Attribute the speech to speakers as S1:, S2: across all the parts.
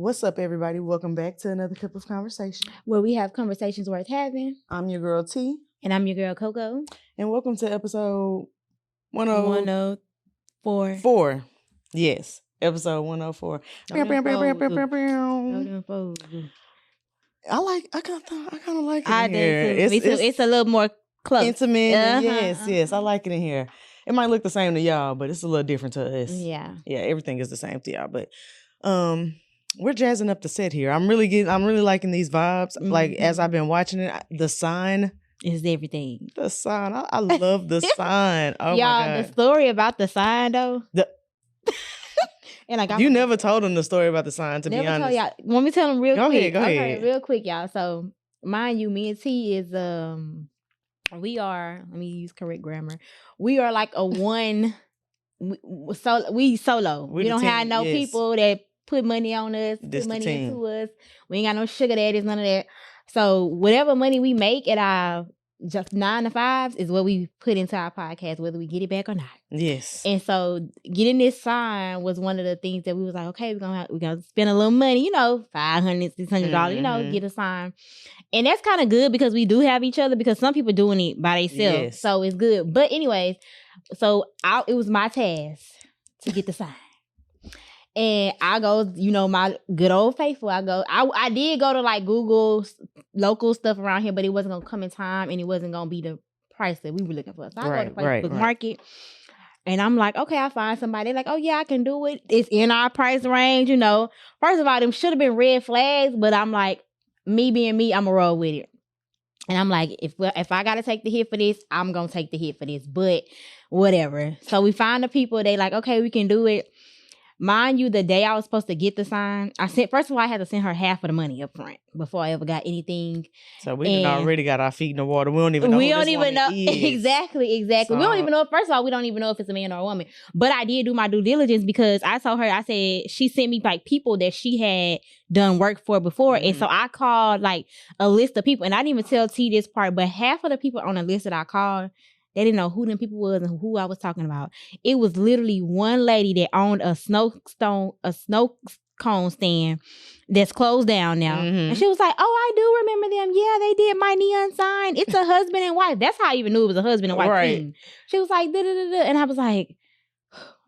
S1: What's up, everybody? Welcome back to another cup of conversation,
S2: where we have conversations worth having.
S1: I'm your girl T.
S2: And I'm your girl Coco.
S1: And welcome to episode 104.
S2: 4.
S1: Yes, episode 104. I kind of like it in here.
S2: It's a little more close.
S1: Intimate. Yes. I like it in here. It might look the same to y'all, but it's a little different to us.
S2: Yeah.
S1: Yeah, everything is the same to y'all, but we're jazzing up the set here. I'm really liking these vibes. Mm-hmm. Like as I've been watching it, the sign
S2: is everything.
S1: The sign, I love the sign. Oh
S2: y'all,
S1: my God.
S2: The story about the sign though. And
S1: you never told them the story about the sign. To be honest,
S2: told y'all. Want me to tell them real quick?
S1: Go ahead.
S2: Real quick, y'all. So, mind you, me and T is we are. Let me use correct grammar. We are like a one. We solo. We don't have no people that put money on us, put money into us. We ain't got no sugar daddies, none of that. So whatever money we make at our just 9 to 5s is what we put into our podcast, whether we get it back or not.
S1: Yes.
S2: And so getting this sign was one of the things that we was like, okay, we're gonna spend a little money, $500, $600, get a sign. And that's kind of good because we do have each other, because some people doing it by themselves. Yes. So it's good. But anyways, so it was my task to get the sign. And I go, my good old faithful. I did go to like Google local stuff around here, but it wasn't gonna come in time, and it wasn't gonna be the price that we were looking for. So I go to Facebook Market, and I'm like, okay, I'll find somebody. They're like, oh yeah, I can do it. It's in our price range, First of all, them should have been red flags, but I'm like, me being me, I'm gonna roll with it. And I'm like, if I gotta take the hit for this, I'm gonna take the hit for this. But whatever. So we find the people. They like, okay, we can do it. Mind you, the day I was supposed to get the sign, first of all, I had to send her half of the money up front before I ever got anything.
S1: So we already got our feet in the water. We don't even know.
S2: Exactly. So, we don't even know. First of all, we don't even know if it's a man or a woman. But I did do my due diligence, because I told her, I said, she sent me like people that she had done work for before. Mm-hmm. And so I called like a list of people, and I didn't even tell T this part, but half of the people on the list that I called, they didn't know who them people was and who I was talking about. It was literally one lady that owned a snow cone stand that's closed down now. Mm-hmm. And she was like, oh, I do remember them. Yeah, they did my neon sign. It's a husband and wife. That's how I even knew it was a husband and wife team. She was like, da-da-da-da. And I was like,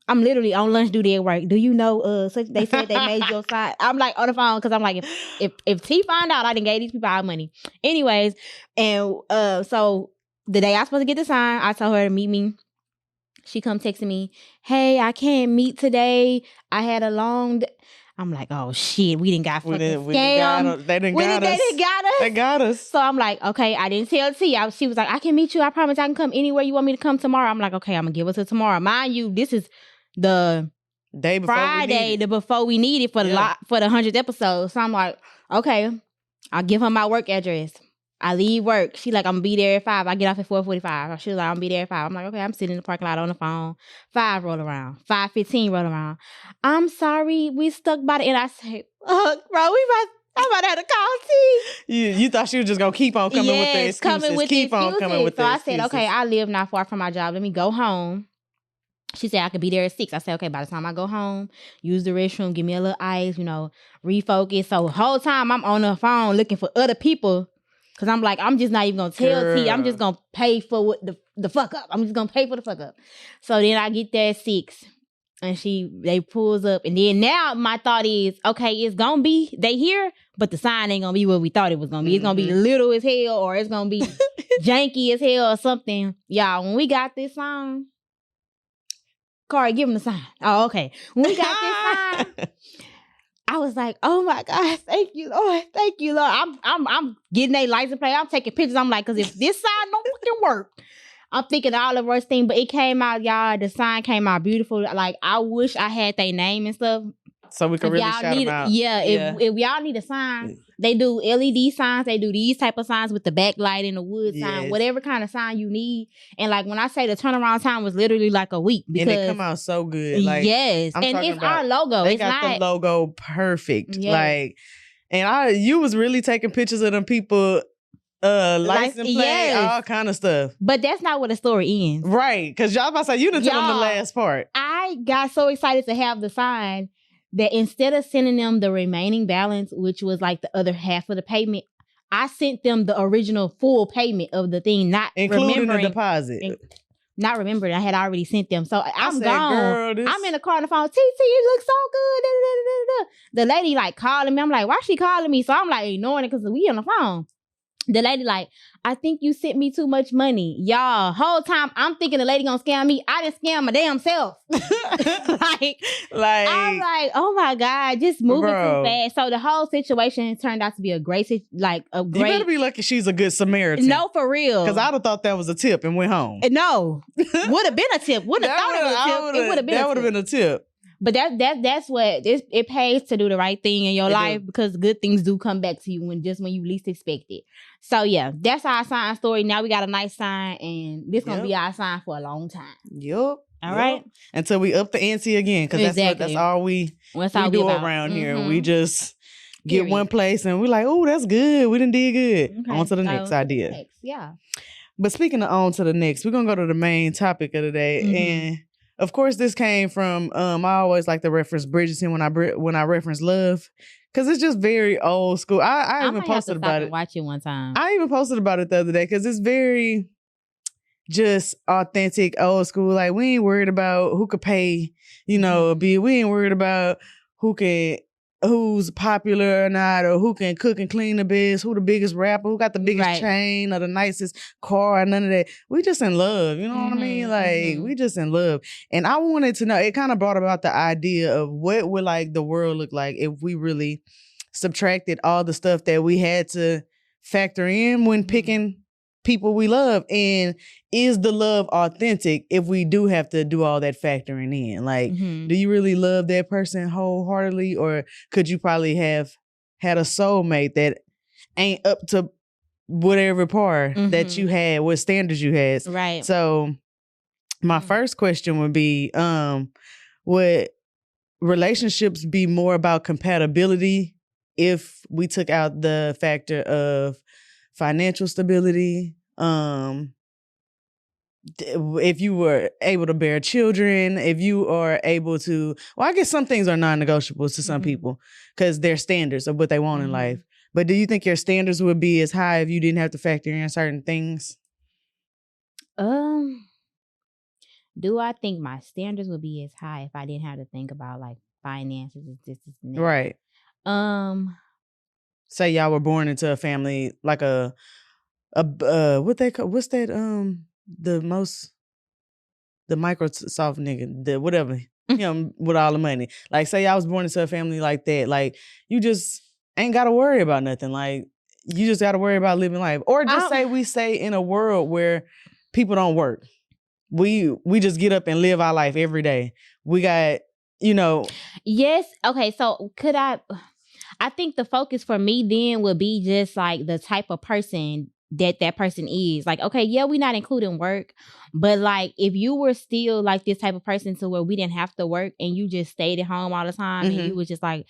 S2: I'm literally on lunch duty at work. Do you know, so they said they made your sign. I'm like on the phone, because I'm like, if T find out I done gave these people our money. Anyways, and so the day I was supposed to get the sign, I told her to meet me. She come texting me, hey, I can't meet today. I had a long day. I'm like, oh shit, we didn't got fucking scammed.
S1: They didn't got us. They got us.
S2: So I'm like, okay, I didn't tell T. She was like, I can meet you. I promise I can come anywhere you want me to come tomorrow. I'm like, okay, I'm gonna give it to tomorrow. Mind you, this is the
S1: day before
S2: Friday, before we need it for the 100th episode. So I'm like, okay, I'll give her my work address. I leave work. She like, I'm gonna be there at 5. I get off at 4:45. She was like, I'm gonna be there at 5. I'm like, okay, I'm sitting in the parking lot on the phone. 5 roll around. 5:15 roll around. I'm sorry, we stuck by the end. I said, bro, I'm about to have to call T.
S1: You thought she was just gonna keep on coming with the excuses. Coming with the excuses.
S2: So I said, okay, I live not far from my job. Let me go home. She said I could be there at 6. I said, okay, by the time I go home, use the restroom, give me a little ice, refocus. So the whole time I'm on the phone looking for other people. Because I'm like, I'm just not even going to tell T. I'm just going to pay for what the fuck up. I'm just going to pay for the fuck up. So then I get there at 6. And they pulls up. And then now my thought is, okay, it's going to be, they here, but the sign ain't going to be what we thought it was going to be. It's going to be little as hell, or it's going to be janky as hell or something. Y'all, when we got this sign, Corey, give him the sign. Oh, okay. When we got this sign, I was like, oh my God, thank you, Lord. Thank you, Lord. I'm getting a license plate. I'm taking pictures. I'm like, because if this sign don't fucking work, I'm thinking all the worst thing. But it came out, y'all. The sign came out beautiful. Like, I wish I had their name and stuff.
S1: So we could really shout them out.
S2: Yeah, if y'all need a sign, they do LED signs. They do these type of signs with the backlight and the wood sign, whatever kind of sign you need. And like when I say the turnaround time was literally like a week. Because,
S1: and it come out so good. Like,
S2: yes, and it's our logo.
S1: They got the logo perfect. Yes. Like, and you was really taking pictures of them people. License plate, all kind of stuff.
S2: But that's not where the story ends.
S1: Right, because y'all about to say you didn't tell them the last part.
S2: I got so excited to have the sign that instead of sending them the remaining balance, which was like the other half of the payment, I sent them the original full payment of the thing, not
S1: including
S2: remembering
S1: the deposit.
S2: Not remembering I had already sent them. So I'm gone.
S1: Girl,
S2: I'm in the car on the phone. TT, you look so good. Da, da, da, da. The lady like calling me. I'm like, why she calling me? So I'm like ignoring it because we on the phone. The lady like, I think you sent me too much money. Y'all, whole time I'm thinking the lady gonna scam me. I didn't scam my damn self. like I'm like, oh my God, just moving too fast. So the whole situation turned out to be a great. You better
S1: be lucky she's a good Samaritan.
S2: No, for real.
S1: Because I'd have thought that was a tip and went home.
S2: No. Would have been a tip. Wouldn't have thought it was a tip. It would have been
S1: that would have been a tip.
S2: But that's what it pays to do the right thing in your life because good things do come back to you when you least expect it. So yeah, that's our sign story. Now we got a nice sign, and this gonna be our sign for a long time.
S1: Yep.
S2: All right.
S1: Until we up the ante again, because that's all we do around here. We just get one place and we're like, oh, that's good. We done did good. Okay. On to the next idea.
S2: Yeah.
S1: But speaking of on to the next, we're gonna go to the main topic of the day, and of course, this came from, I always like to reference Bridgerton when I reference Love, because it's just very old school. I even posted about it.
S2: Watch it one time.
S1: I even posted about it the other day because it's very just authentic, old school. Like, we ain't worried about who could pay, a bill. We ain't worried about who's popular or not, or who can cook and clean the best, who the biggest rapper, who got the biggest chain or the nicest car, none of that. We just in love, you know what I mean? Like, we just in love. And I wanted to know, it kind of brought about the idea of what would like the world look like if we really subtracted all the stuff that we had to factor in when picking people we love. And is the love authentic if we do have to do all that factoring in? Like, do you really love that person wholeheartedly, or could you probably have had a soulmate that ain't up to whatever par that you had, what standards you had?
S2: Right.
S1: So my first question would be, would relationships be more about compatibility if we took out the factor of financial stability? If you were able to bear children, if you are able to, I guess some things are non-negotiables to some people because they're standards of what they want in life. But do you think your standards would be as high if you didn't have to factor in certain things?
S2: Do I think my standards would be as high if I didn't have to think about like finances? This and that?
S1: Right. Say y'all were born into a family like what they call, what's that, the Microsoft nigga, the whatever, him with all the money. Like, say I was born into a family like that, like, you just ain't got to worry about nothing. Like, you just got to worry about living life. Or just say we say in a world where people don't work. We just get up and live our life every day. We got,
S2: Yes. Okay. So I think the focus for me then would be just like the type of person that person is. Like, okay, yeah, we're not including work, but like if you were still like this type of person to where we didn't have to work and you just stayed at home all the time and you was just like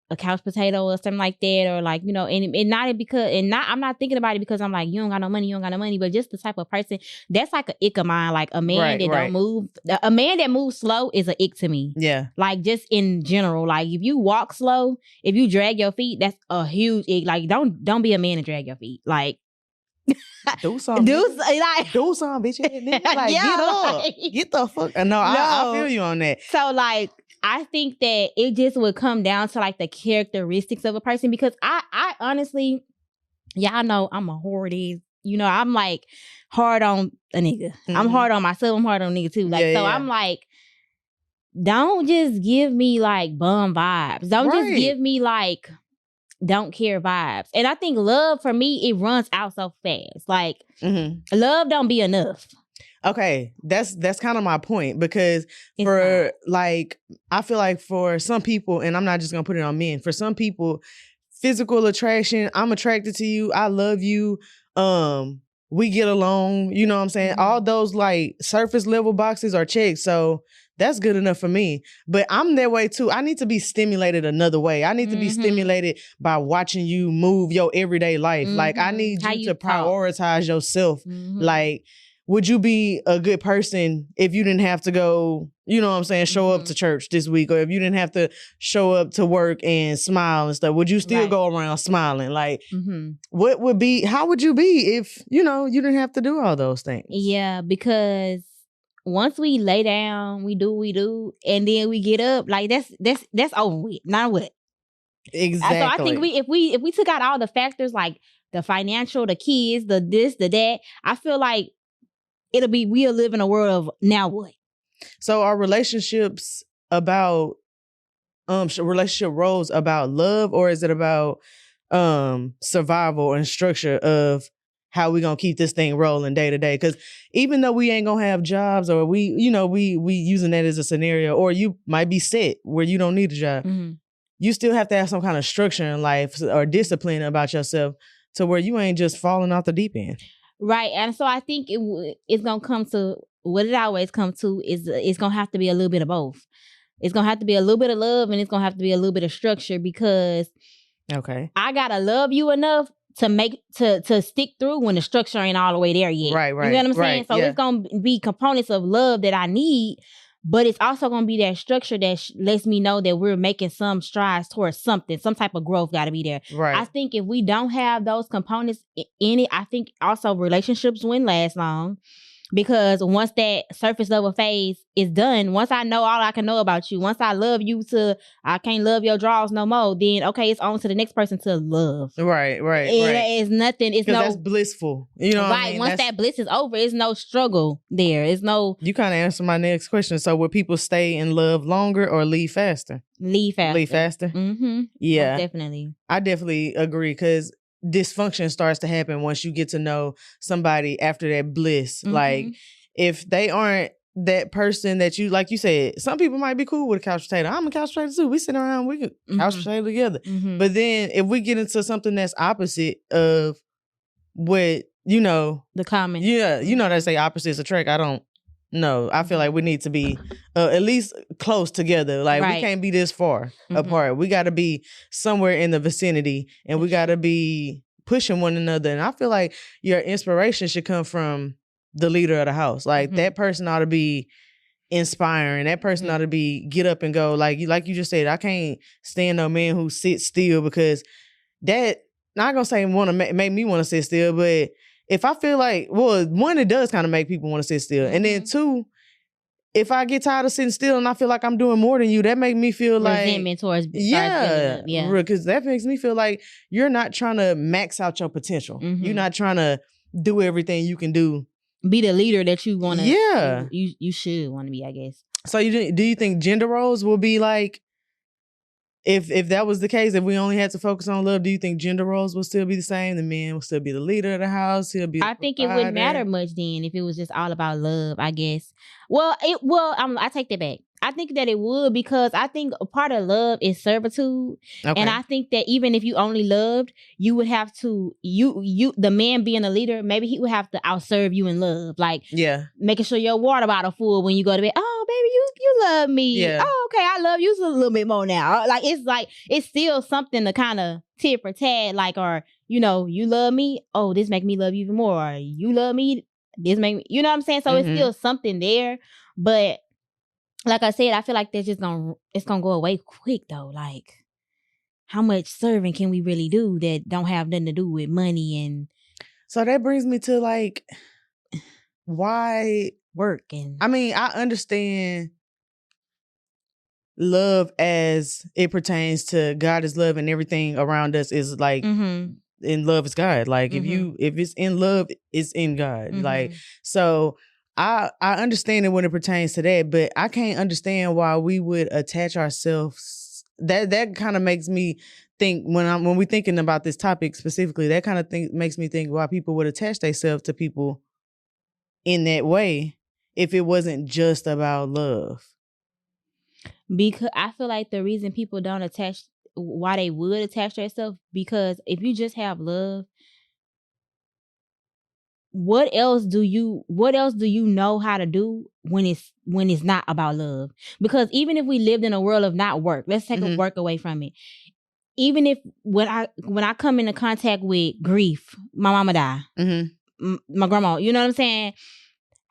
S2: a couch potato or something like that, or like, I'm not thinking about it because I'm like, you don't got no money, but just the type of person that's like an ick of mine. Like a man don't move, a man that moves slow is an ick to me.
S1: Yeah.
S2: Like just in general, like if you walk slow, if you drag your feet, that's a huge ick. Like don't be a man and drag your feet. Like,
S1: do something, bitch. Like, get up, get the fuck. No, I feel you on that.
S2: So like, I think that it just would come down to like the characteristics of a person, because I honestly, y'all know I'm a hoardy. I'm like hard on a nigga. I'm hard on myself. I'm hard on a nigga too. Like, I'm like, don't just give me like bum vibes. Don't just give me like don't care vibes. And I think love for me, it runs out so fast. Like love don't be enough.
S1: Okay, that's kind of my point, because I feel like for some people, and I'm not just gonna put it on men, for some people, physical attraction, I'm attracted to you, I love you, we get along, you know what I'm saying? All those like surface level boxes are checked, so that's good enough for me. But I'm that way too. I need to be stimulated another way. I need to be stimulated by watching you move your everyday life. Like, I need you to prioritize yourself. Like, would you be a good person if you didn't have to go, you know what I'm saying, show up to church this week, or if you didn't have to show up to work and smile and stuff? Would you still go around smiling? Like, how would you be if, you know, you didn't have to do all those things?
S2: Yeah, because once we lay down, we do what we do, and then we get up, like that's over with. Now what?
S1: Exactly.
S2: So I think if we took out all the factors like the financial, the kids, the this, the that, I feel like we'll live in a world of now what?
S1: So are relationships about relationship roles about love, or is it about survival and structure of how we gonna keep this thing rolling day to day? Because even though we ain't gonna have jobs, or we using that as a scenario, or you might be set where you don't need a job, you still have to have some kind of structure in life or discipline about yourself to where you ain't just falling off the deep end.
S2: Right. And so I think it's going to come to what it always comes to is it's going to have to be a little bit of both. It's going to have to be a little bit of love, and it's going to have to be a little bit of structure, because I got to love you enough to stick through when the structure ain't all the way there yet.
S1: Right.
S2: You know what I'm saying? So it's going to be components of love that I need, but it's also going to be that structure that lets me know that we're making some strides towards something. Some type of growth got to be there.
S1: Right.
S2: I think if we don't have those components in it, I think also relationships wouldn't last long. Because once that surface level phase is done, once I know all I can know about you, once I love you to I can't love your draws no more, then okay, it's on to the next person to love.
S1: Right.
S2: It's nothing. It's no.
S1: That's blissful. You know what I mean?
S2: Once that bliss is over, it's no struggle there. It's no.
S1: You kind of answered my next question. So would people stay in love longer or leave faster?
S2: Leave faster.
S1: Mm-hmm. Yeah.
S2: Most definitely.
S1: I definitely agree, because dysfunction starts to happen once you get to know somebody after that bliss. Like, if they aren't that person that you, like you said, some people might be cool with a couch potato. I'm a couch potato too. We sit around, we can couch potato together. But then if we get into something that's opposite of what, the
S2: common.
S1: Yeah, they say opposites attract. I don't know. I feel like we need to be at least close together. Like, we can't be this far apart. We got to be somewhere in the vicinity, and we got to be pushing one another. And I feel like your inspiration should come from the leader of the house. Like, that person ought to be inspiring. That person ought to be get up and go. Like you just said, I can't stand no man who sits still, because that, not gonna say want to make me want to sit still, but if I feel like, well, one, it does kind of make people want to sit still. And then two, if I get tired of sitting still and I feel like I'm doing more than you, that make me feel like
S2: resentment towards
S1: because that makes me feel like you're not trying to max out your potential. You're not trying to do everything you can do.
S2: Be the leader that you want to.
S1: Yeah,
S2: you should want to be, I guess.
S1: So do you think gender roles will be like, if that was the case, if we only had to focus on love, do you think gender roles will still be the same? The man will still be the leader of the house. He'll be.
S2: I think it wouldn't matter much then if it was just all about love, I guess. Well, I take that back. I think that it would, because I think a part of love is servitude. Okay. And I think that even if you only loved, you would have to, the man being a leader, maybe he would have to outserve you in love. Like, making sure your water bottle full when you go to bed. Oh, baby, you love me. Yeah. Oh, okay, I love you a little bit more now. Like, it's still something to kind of tit for tat, like, or, you love me. Oh, this make me love you even more. Or you love me. This make me, you know what I'm saying? So it's still something there. But like I said, I feel like it's gonna go away quick though. Like, how much serving can we really do that don't have nothing to do with money? And
S1: so that brings me to like, why
S2: work? And
S1: I mean, I understand love as it pertains to God is love, and everything around us is like in love is God. Like, if it's in love, it's in God. Like, so I understand it when it pertains to that, but I can't understand why we would attach ourselves. That kind of makes me think, when we're thinking about this topic specifically, that kind of thing makes me think why people would attach themselves to people in that way if it wasn't just about love.
S2: Because I feel like the reason people don't attach, why they would attach themselves, because if you just have love, what else do you know how to do when it's not about love? Because even if we lived in a world of not work, let's take a work away from it. Even if when I come into contact with grief, my mama died, my grandma, you know what I'm saying?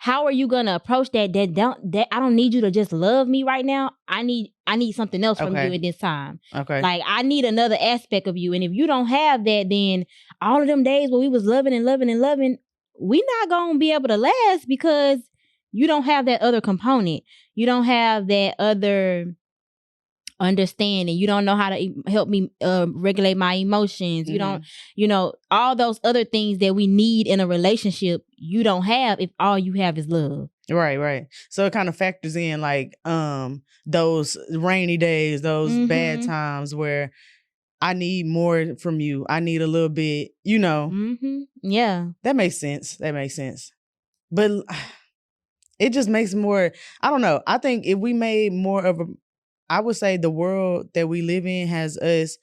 S2: how are you gonna approach that? That I don't need you to just love me right now. I need something else from you at this time.
S1: Okay.
S2: Like I need another aspect of you. And if you don't have that, then all of them days where we was loving and loving and loving, we not gonna be able to last because you don't have that other component. You don't have that other understanding. You don't know how to help me regulate my emotions. You don't, all those other things that we need in a relationship, you don't have if all you have is love.
S1: Right. So it kind of factors in like those rainy days, those bad times where I need more from you. I need a little bit,
S2: Yeah.
S1: That makes sense. But it just makes more, I don't know. I think if we made more of I would say the world that we live in has us,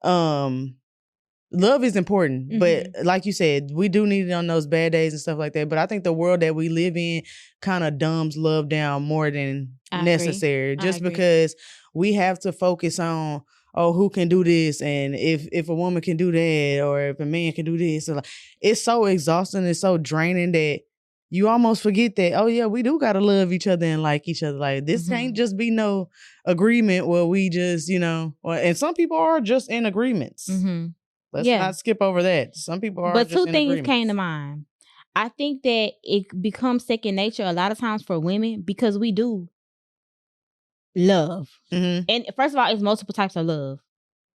S1: love is important, but like you said, we do need it on those bad days and stuff like that. But I think the world that we live in kind of dumbs love down more than necessary, just because we have to focus on, who can do this, and if a woman can do that, or if a man can do this. So like, it's so exhausting, it's so draining that you almost forget that, oh yeah, we do gotta love each other and like each other. Like this can't just be no agreement where we just, and some people are just in agreements. Let's not skip over that. Some people are.
S2: But
S1: just
S2: two things came to mind. I think that it becomes second nature a lot of times for women because we do love. And first of all, it's multiple types of love.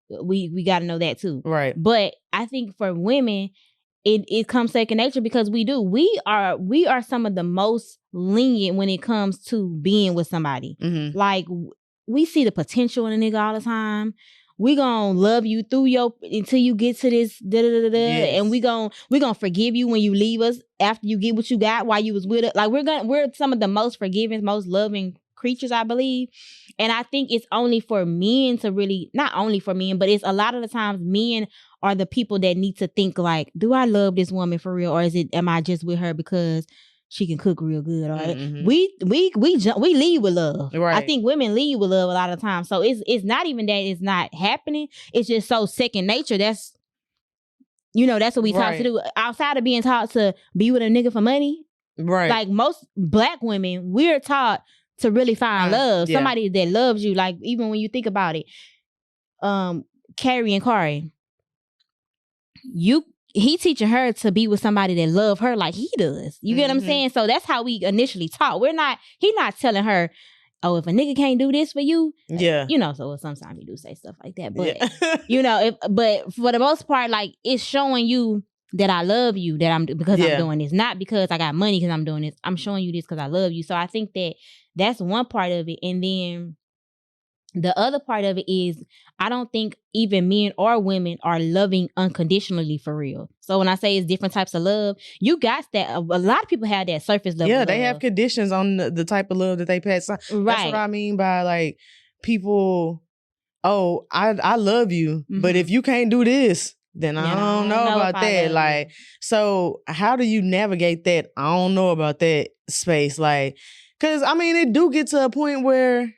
S2: We got to know that too.
S1: Right.
S2: But I think for women, it comes second nature because we do. We are some of the most lenient when it comes to being with somebody. Like we see the potential in a nigga all the time. We gonna love you until you get to this yes. And we gonna forgive you when you leave us after you get what you got while you was with us. Like we're some of the most forgiving, most loving creatures, I believe. And I think it's only for men to really, not only for men, but it's a lot of the times men are the people that need to think like, do I love this woman for real, or am I just with her because she can cook real good? Or we lead with love. Right. I think women lead with love a lot of times. So it's not even that it's not happening. It's just so second nature. That's what we taught to do. Outside of being taught to be with a nigga for money. Right. Like most Black women, we're taught to really find love. Yeah. Somebody that loves you. Like even when you think about it, Carrie and Kari, he teaching her to be with somebody that love her like he does. You get what I'm saying? So that's how we initially taught. He not telling her, oh, if a nigga can't do this for you,
S1: yeah,
S2: so sometimes he do say stuff like that. But but for the most part, like it's showing you that I love you, that I'm doing this, not because I got money because I'm doing this. I'm showing you this because I love you. So I think that's one part of it. And then the other part of it is I don't think even men or women are loving unconditionally for real. So when I say it's different types of love, you got that. A lot of people have that surface level.
S1: Yeah, they have conditions on the type of love that they pass. Right. That's what I mean by like people, I love you, but if you can't do this, then I don't know about that. Like, so how do you navigate that? I don't know about that space. Like, cause I mean, it do get to a point where,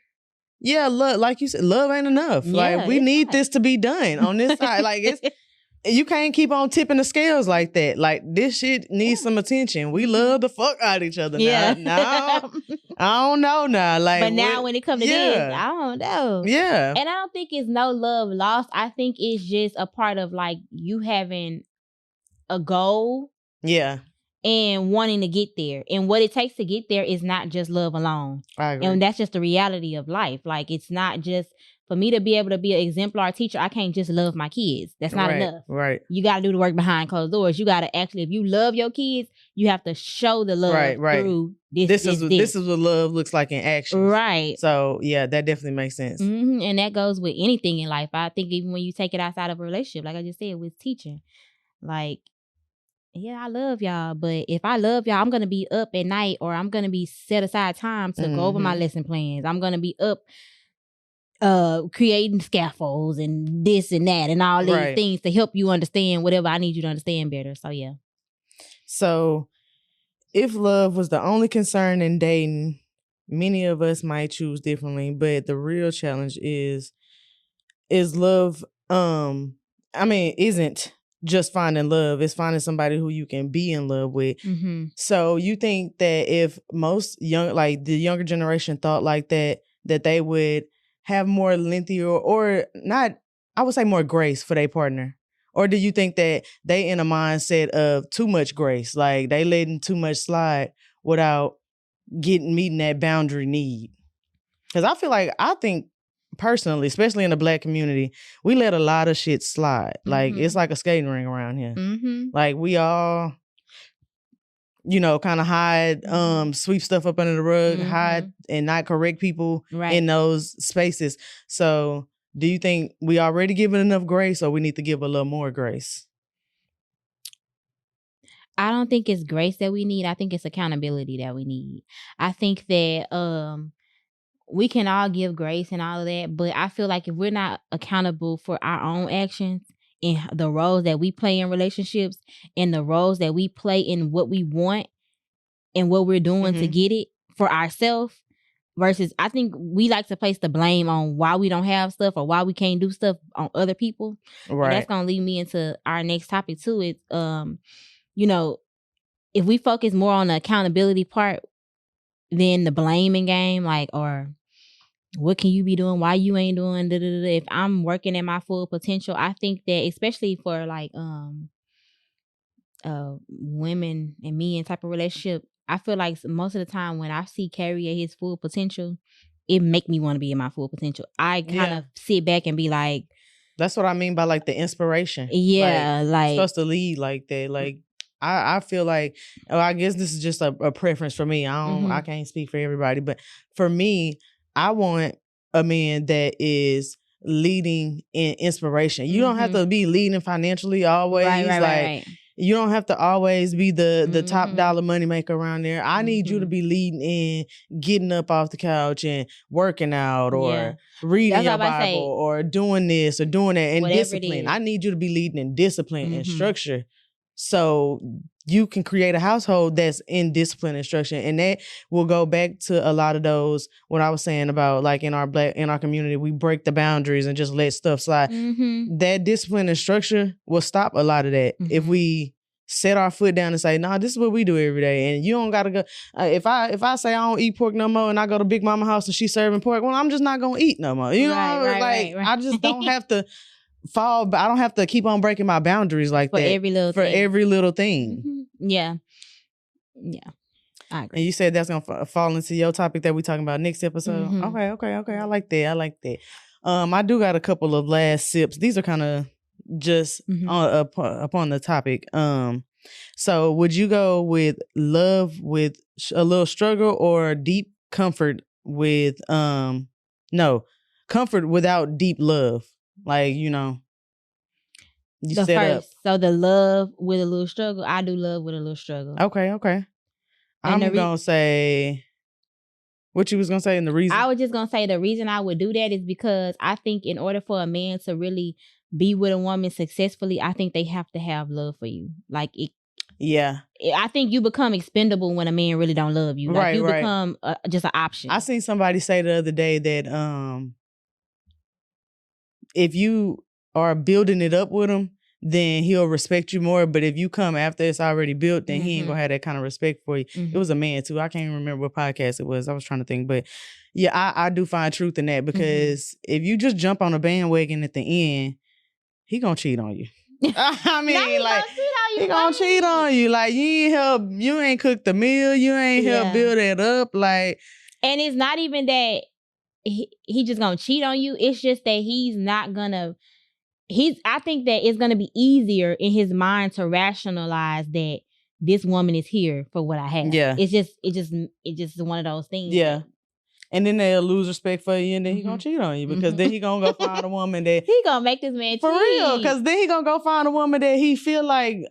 S1: yeah, love, like you said, love ain't enough. Yeah, like we need this to be done on this side. Like you can't keep on tipping the scales like that. Like this shit needs some attention. We love the fuck out of each other. Yeah. Now, I don't know now. Like,
S2: but now when it comes to this, I don't know.
S1: Yeah.
S2: And I don't think it's no love lost. I think it's just a part of like you having a goal.
S1: Yeah.
S2: And wanting to get there. And what it takes to get there is not just love alone.
S1: I agree.
S2: And that's just the reality of life. Like, it's not just, for me to be able to be an exemplar teacher, I can't just love my kids. That's not enough.
S1: Right.
S2: You got to do the work behind closed doors. You got to actually, if you love your kids, you have to show the love through this. This
S1: is what love looks like in action.
S2: Right.
S1: So, yeah, that definitely makes sense.
S2: And that goes with anything in life. I think even when you take it outside of a relationship, like I just said, with teaching, like, yeah, I love y'all, but if I love y'all, I'm going to be up at night, or I'm going to be set aside time to go over my lesson plans. I'm going to be up creating scaffolds and this and that and all these things to help you understand whatever I need you to understand better. So, yeah.
S1: So, if love was the only concern in dating, many of us might choose differently, but the real challenge is love, isn't just finding love. It's finding somebody who you can be in love with.
S2: Mm-hmm.
S1: So you think that if most the younger generation thought like that they would have more lengthy or not, I would say more grace for their partner? Or do you think that they in a mindset of too much grace, like they letting too much slide without meeting that boundary need? Because I think personally, especially in the Black community, we let a lot of shit slide. Like it's like a skating ring around here.
S2: Mm-hmm.
S1: Like we all, kind of hide, sweep stuff up under the rug, hide and not correct people in those spaces. So do you think we already given enough grace, or we need to give a little more grace?
S2: I don't think it's grace that we need. I think it's accountability that we need. I think that we can all give grace and all of that, but I feel like if we're not accountable for our own actions and the roles that we play in relationships and the roles that we play in what we want and what we're doing to get it for ourselves, versus I think we like to place the blame on why we don't have stuff or why we can't do stuff on other people. Right. And that's going to lead me into our next topic too. It's, if we focus more on the accountability part than the blaming game, like, or what can you be doing? Why you ain't doing? If I'm working at my full potential, I think that especially for like women and me in type of relationship, I feel like most of the time when I see Carrie at his full potential, it make me want to be in my full potential. I kind of sit back and be like,
S1: that's what I mean by like the inspiration.
S2: Yeah, like
S1: supposed to lead like that. Like I feel like, I guess this is just a preference for me. I can't speak for everybody, but for me, I want a man that is leading in inspiration. You don't have to be leading financially always. Right. You don't have to always be the top dollar money maker around there. I need you to be leading in getting up off the couch and working out or reading your Bible or doing this or doing that, and discipline. I need you to be leading in discipline and structure. So you can create a household that's in discipline and structure. And that will go back to a lot of those, what I was saying about like in our community, we break the boundaries and just let stuff slide. That discipline and structure will stop a lot of that. If we set our foot down and say, nah, this is what we do every day. And you don't got to go. If I say I don't eat pork no more and I go to Big Mama house and she's serving pork, well, I'm just not going to eat no more. You know, I just don't have to fall, but I don't have to keep on breaking my boundaries like that every little thing.
S2: Yeah, I agree.
S1: And you said that's gonna fall into your topic that we talking about next episode. Okay. I like that. I do got a couple of last sips. These are kind of just upon the topic. So would you go with love with a little struggle, or deep comfort with comfort without deep love? Like, you
S2: the
S1: set
S2: first, up. So the love with a little struggle, I do love with a little struggle.
S1: Okay. I'm going to say, what you was going to say in the reason?
S2: I was just going to say the reason I would do that is because I think in order for a man to really be with a woman successfully, I think they have to have love for you. Like it.
S1: Yeah.
S2: I think you become expendable when a man really don't love you. Like you become just an option.
S1: I seen somebody say the other day that if you are building it up with him, then he'll respect you more. But if you come after it's already built, then he ain't gonna have that kind of respect for you. It was a man too. I can't even remember what podcast it was. I was trying to think. But yeah, I do find truth in that, because if you just jump on a bandwagon at the end, he gonna cheat on you. I mean, like, he gonna cheat on you. Like, you ain't cooked the meal. You ain't helped build it up. Like,
S2: and it's not even that he just gonna cheat on you. It's just that he's not gonna. I think that it's gonna be easier in his mind to rationalize that this woman is here for what I have.
S1: Yeah,
S2: it's just one of those things.
S1: Yeah. And then they'll lose respect for you, and then he gonna cheat on you, because then he gonna go find a woman that
S2: he gonna make this man
S1: for real. Because then he gonna go find a woman that he feel like,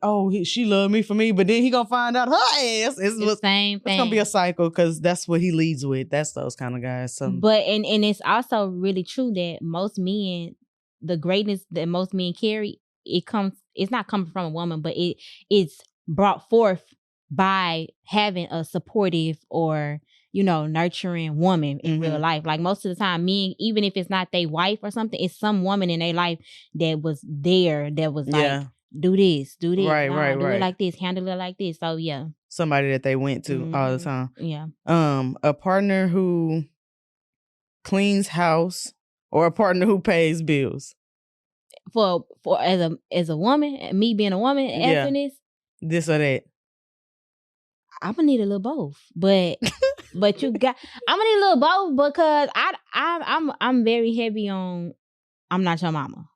S1: she love me for me, but then he gonna find out her ass. It's
S2: the same thing.
S1: It's gonna be a cycle, because that's what he leads with. That's those kind of guys. So.
S2: But and it's also really true that most men, the greatness that most men carry, it's not coming from a woman, but it's brought forth by having a supportive or nurturing woman in real life. Like most of the time, men, even if it's not their wife or something, it's some woman in their life that was there, that was like do this,
S1: Right, right,
S2: do it
S1: right.
S2: like this, handle it like this. So yeah,
S1: Somebody that they went to all the time.
S2: Yeah.
S1: A partner who cleans house or a partner who pays bills.
S2: For as a woman, me being a woman answering
S1: this or that.
S2: I'm gonna need a little both, but you got. I'm gonna need a little both because I'm very heavy on. I'm not your mama.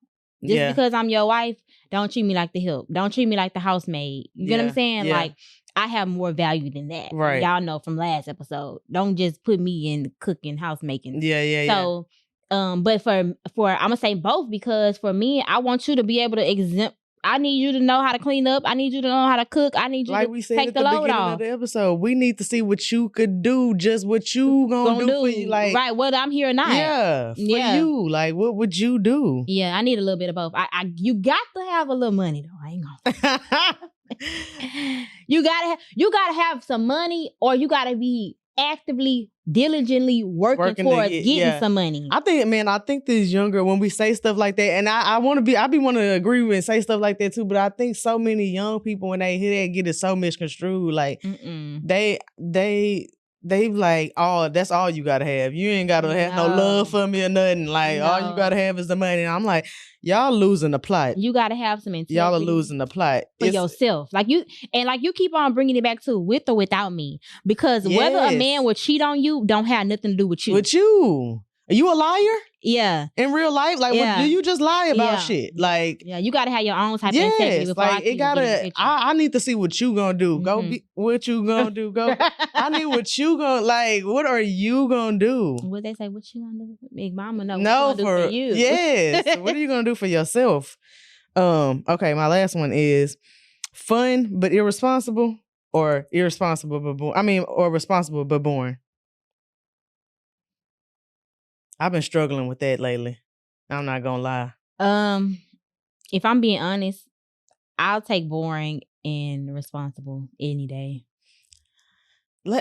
S2: Just because I'm your wife, don't treat me like the help. Don't treat me like the housemaid. You get what I'm saying?
S1: Yeah.
S2: Like I have more value than that.
S1: Right.
S2: Y'all know from last episode. Don't just put me in cooking, housemaking.
S1: Yeah.
S2: So, but for I'm gonna say both because for me, I want you to be able to I need you to know how to clean up. I need you to know how to cook. I need you
S1: like
S2: to
S1: we said
S2: take
S1: at
S2: the load off.
S1: Of the episode, we need to see what you could do, just what you gonna do for you. Like,
S2: right, whether I'm here or not.
S1: Yeah, for you. Like, what would you do?
S2: Yeah, I need a little bit of both. You got to have a little money though. I ain't gonna. You gotta have some money, or you gotta be actively, diligently working towards getting some money.
S1: I think these younger, when we say stuff like that, and I want to agree with and say stuff like that too, but I think so many young people, when they hear that, get it so misconstrued. Like, they like, oh, that's all you gotta have. You ain't gotta have no love for me or nothing. Like, all you gotta have is the money. And I'm like, y'all losing the plot.
S2: You gotta have some integrity.
S1: Y'all are losing the plot
S2: for yourself. Like you keep on bringing it back to with or without me, because whether a man would cheat on you don't have nothing to do with you.
S1: Are you a liar?
S2: Yeah.
S1: In real life? Like, do you just lie about shit? Like,
S2: you gotta have your own type of integrity before
S1: I need to see what you gonna do. What you gonna do? Go. I need what you gonna, like, what are you gonna do?
S2: What they say, what you gonna do? Big mama know
S1: what
S2: you gonna do for you.
S1: Yes. What are you gonna do for yourself? Okay, my last one is fun but irresponsible, or irresponsible but born. Or responsible but born. I've been struggling with that lately. I'm not gonna lie.
S2: If I'm being honest, I'll take boring and responsible any day.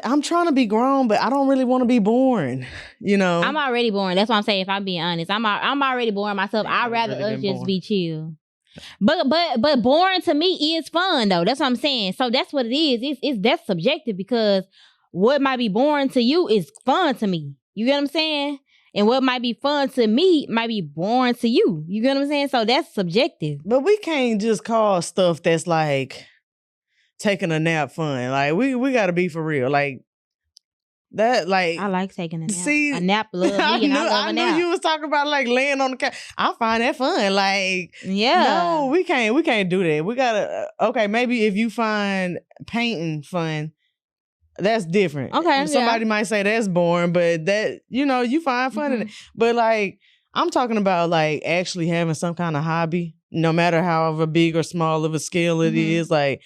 S1: I'm trying to be grown, but I don't really want to be boring. You know,
S2: I'm already boring. That's what I'm saying. If I'm being honest, I'm already boring myself. I'd rather us just be chill. But boring to me is fun though. That's what I'm saying. So that's what it is. That's subjective, because what might be boring to you is fun to me. You get what I'm saying? And what might be fun to me might be boring to you. You get what I'm saying? So that's subjective.
S1: But we can't just call stuff that's like taking a nap fun. Like, we gotta be for real. Like that. Like,
S2: I like taking a nap.
S1: See,
S2: a nap love me, and I love a nap.
S1: I knew you was talking about like laying on the couch. I find that fun. Like, no, we can't do that. We gotta. Okay, maybe if you find painting fun, that's different.
S2: Okay.
S1: Somebody might say that's boring, but that, you find fun in it. But like, I'm talking about like actually having some kind of hobby, no matter however big or small of a scale it is, like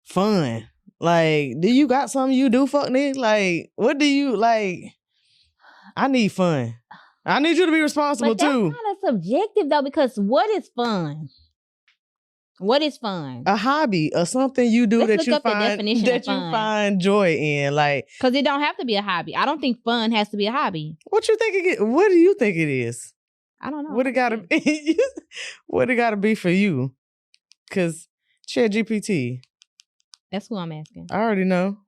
S1: fun. Like, do you got something you do for me? Like, what do you like? I need fun. I need you to be responsible too.
S2: That's kind of subjective though, because what is fun? What is fun?
S1: A hobby or something you do that you find joy in, like,
S2: because it don't have to be a hobby. I don't think fun has to be a hobby.
S1: What do you think it is?
S2: I don't know.
S1: What it gotta be? What it gotta be for you? Because ChatGPT.
S2: That's who I'm asking.
S1: I already know.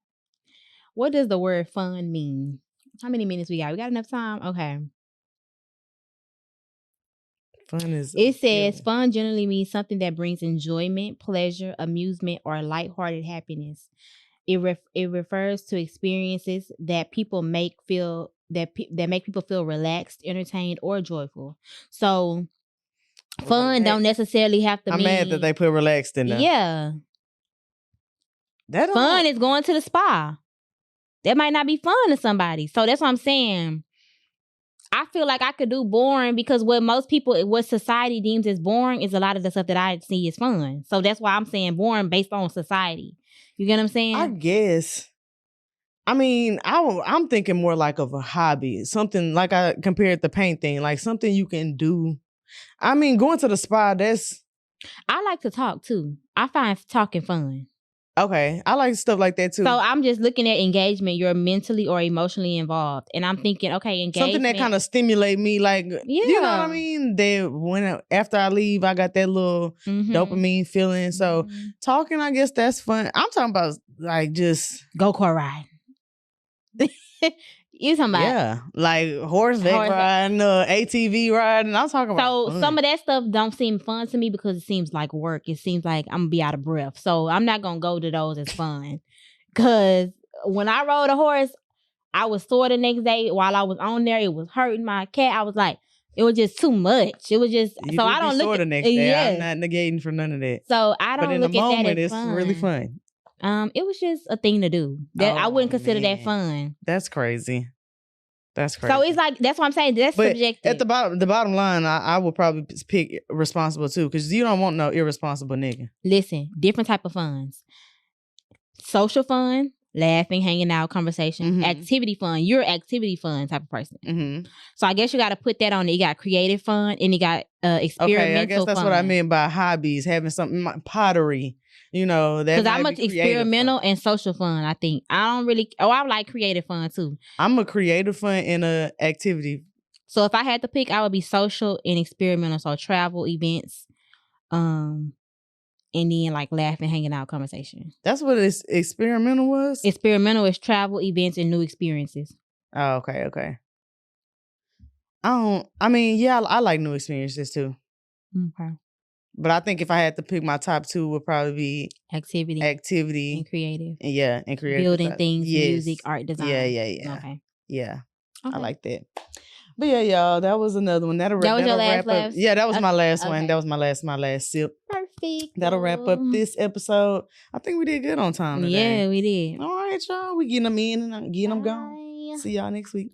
S2: What does the word fun mean? How many minutes we got? We got enough time? Okay. It says fun generally means something that brings enjoyment, pleasure, amusement, or lighthearted happiness. It refers to experiences that people make make people feel relaxed, entertained, or joyful. So fun don't necessarily have to mean...
S1: I'm mad that they put relaxed in there.
S2: Yeah. Fun is going to the spa. That might not be fun to somebody. So that's what I'm saying. I feel like I could do boring because what society deems as boring is a lot of the stuff that I see as fun. So that's why I'm saying boring based on society. You get what I'm saying?
S1: I guess. I'm thinking more like of a hobby. Something like I compared the paint thing, like something you can do. Going to the spa, I like
S2: to talk too. I find talking fun.
S1: Okay, I like stuff like that too.
S2: So I'm just looking at engagement. You're mentally or emotionally involved, and I'm thinking, okay, engagement.
S1: Something that kind of stimulate me, like you know what I mean. That after I leave, I got that little dopamine feeling. So talking, I guess that's fun. I'm talking about like just
S2: go-kart ride. You talking about
S1: like horseback riding, ATV riding. I'm talking about.
S2: So some of that stuff don't seem fun to me because it seems like work. It seems like I'm gonna be out of breath. So I'm not gonna go to those as fun. Cause when I rode a horse, I was sore the next day. While I was on there, it was hurting my cat. I was like, it was just too much. It was just so I don't look
S1: at the next day. Yeah. I'm not negating for none of that.
S2: So I don't look at that as fun.
S1: It's really fun.
S2: It was just a thing to do. That I wouldn't consider that fun.
S1: That's crazy. That's crazy.
S2: So it's like that's what I'm saying. That's subjective.
S1: At the bottom line, I would probably pick responsible too, because you don't want no irresponsible nigga.
S2: Listen, different type of funs. Social fun, laughing, hanging out, conversation. Activity fun. You're activity fun type of person. So I guess you got to put that on it. You got creative fun, and you got experimental. Okay, I guess
S1: that's
S2: fun.
S1: What I mean by hobbies. Having something like pottery. You know, that
S2: because I'm much experimental and social fun. I think I don't really. I like creative fun too.
S1: I'm a creative fun and a activity.
S2: So if I had to pick, I would be social and experimental. So travel, events, and then like laughing, hanging out, conversation.
S1: That's what experimental was.
S2: Experimental is travel, events, and new experiences.
S1: Oh, okay. I mean, yeah, I like new experiences too.
S2: Okay.
S1: But I think if I had to pick my top two, would probably be activity,
S2: and creative.
S1: And creative,
S2: building things, music, art, design.
S1: Yeah.
S2: Okay.
S1: Yeah, okay. I like that. But yeah, y'all, that was another one. That was your
S2: last
S1: wrap up. Yeah, that was my last one.
S2: Okay.
S1: That was my last sip.
S2: Perfect.
S1: That'll wrap up this episode. I think we did good on time today.
S2: Yeah, we did.
S1: All right, y'all. We getting them in and getting them gone. See y'all next week.